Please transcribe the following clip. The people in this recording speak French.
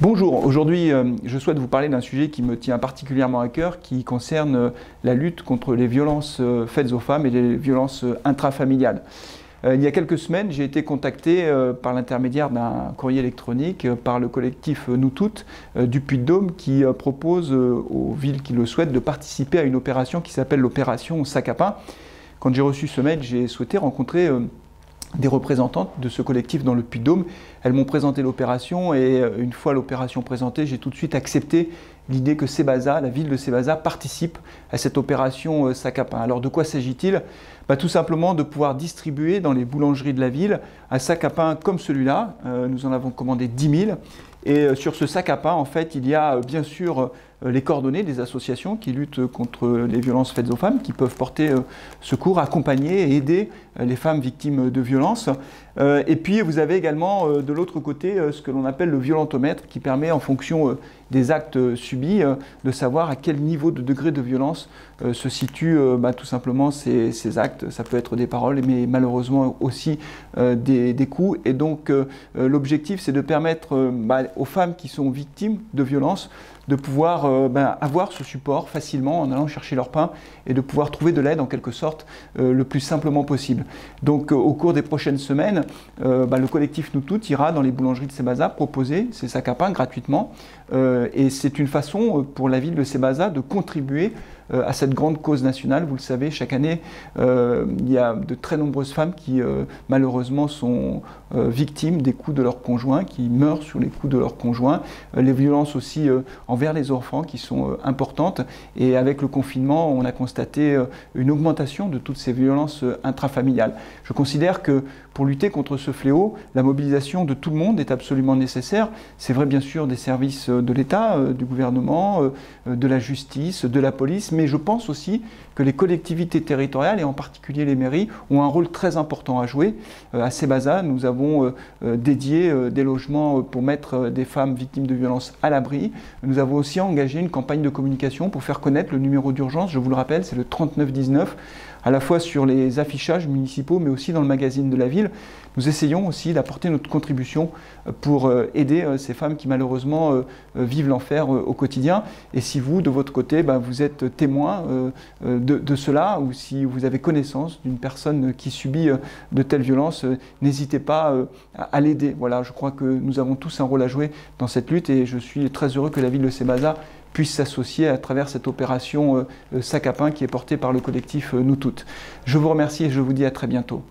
Bonjour, aujourd'hui je souhaite vous parler d'un sujet qui me tient particulièrement à cœur, qui concerne la lutte contre les violences faites aux femmes et les violences intrafamiliales. Il y a quelques semaines, j'ai été contacté par l'intermédiaire d'un courrier électronique par le collectif Nous Toutes du Puy-de-Dôme qui propose aux villes qui le souhaitent de participer à une opération qui s'appelle l'opération Sac à Pain. Quand j'ai reçu ce mail, j'ai souhaité rencontrer des représentantes de ce collectif dans le Puy-de-Dôme. Elles m'ont présenté l'opération et une fois l'opération présentée, j'ai tout de suite accepté l'idée que Sébaza, la ville de Sébaza, participe à cette opération Sac à Pain. Alors de quoi s'agit-il ? Tout simplement de pouvoir distribuer dans les boulangeries de la ville un sac à pain comme celui-là. Nous en avons commandé 10 000. Et sur ce sac à pain, en fait, il y a bien sûr les coordonnées des associations qui luttent contre les violences faites aux femmes, qui peuvent porter secours, accompagner et aider les femmes victimes de violences. Et puis vous avez également de l'autre côté ce que l'on appelle le violentomètre, qui permet en fonction des actes subis de savoir à quel niveau de degré de violence se situent tout simplement ces actes. Ça peut être des paroles, mais malheureusement aussi des coups. Et donc l'objectif, c'est de permettre aux femmes qui sont victimes de violences de pouvoir avoir ce support facilement en allant chercher leur pain et de pouvoir trouver de l'aide en quelque sorte le plus simplement possible. Donc au cours des prochaines semaines, le collectif Nous Toutes ira dans les boulangeries de Sébaza proposer ces sacs à pain gratuitement et c'est une façon pour la ville de Sébaza de contribuer à cette grande cause nationale. Vous le savez, chaque année, il y a de très nombreuses femmes qui malheureusement sont victimes des coups de leurs conjoints, qui meurent sur les coups de leurs conjoints. Les violences aussi envers les enfants qui sont importantes. Et avec le confinement, on a constaté une augmentation de toutes ces violences intrafamiliales. Je considère que pour lutter contre ce fléau, la mobilisation de tout le monde est absolument nécessaire. C'est vrai bien sûr des services de l'État, du gouvernement, de la justice, de la police, mais je pense aussi que les collectivités territoriales, et en particulier les mairies, ont un rôle très important à jouer. À Sébaza, nous avons dédié des logements pour mettre des femmes victimes de violences à l'abri. Nous avons aussi engagé une campagne de communication pour faire connaître le numéro d'urgence, je vous le rappelle, c'est le 3919, à la fois sur les affichages municipaux, mais aussi dans le magazine de la ville. Nous essayons aussi d'apporter notre contribution pour aider ces femmes qui malheureusement vivent l'enfer au quotidien. Et si vous, de votre côté, vous êtes témoin de cela, ou si vous avez connaissance d'une personne qui subit de telles violences, n'hésitez pas à l'aider. Voilà, je crois que nous avons tous un rôle à jouer dans cette lutte et je suis très heureux que la ville de Sébaza puisse s'associer à travers cette opération Sac à Pain qui est portée par le collectif Nous Toutes. Je vous remercie et je vous dis à très bientôt.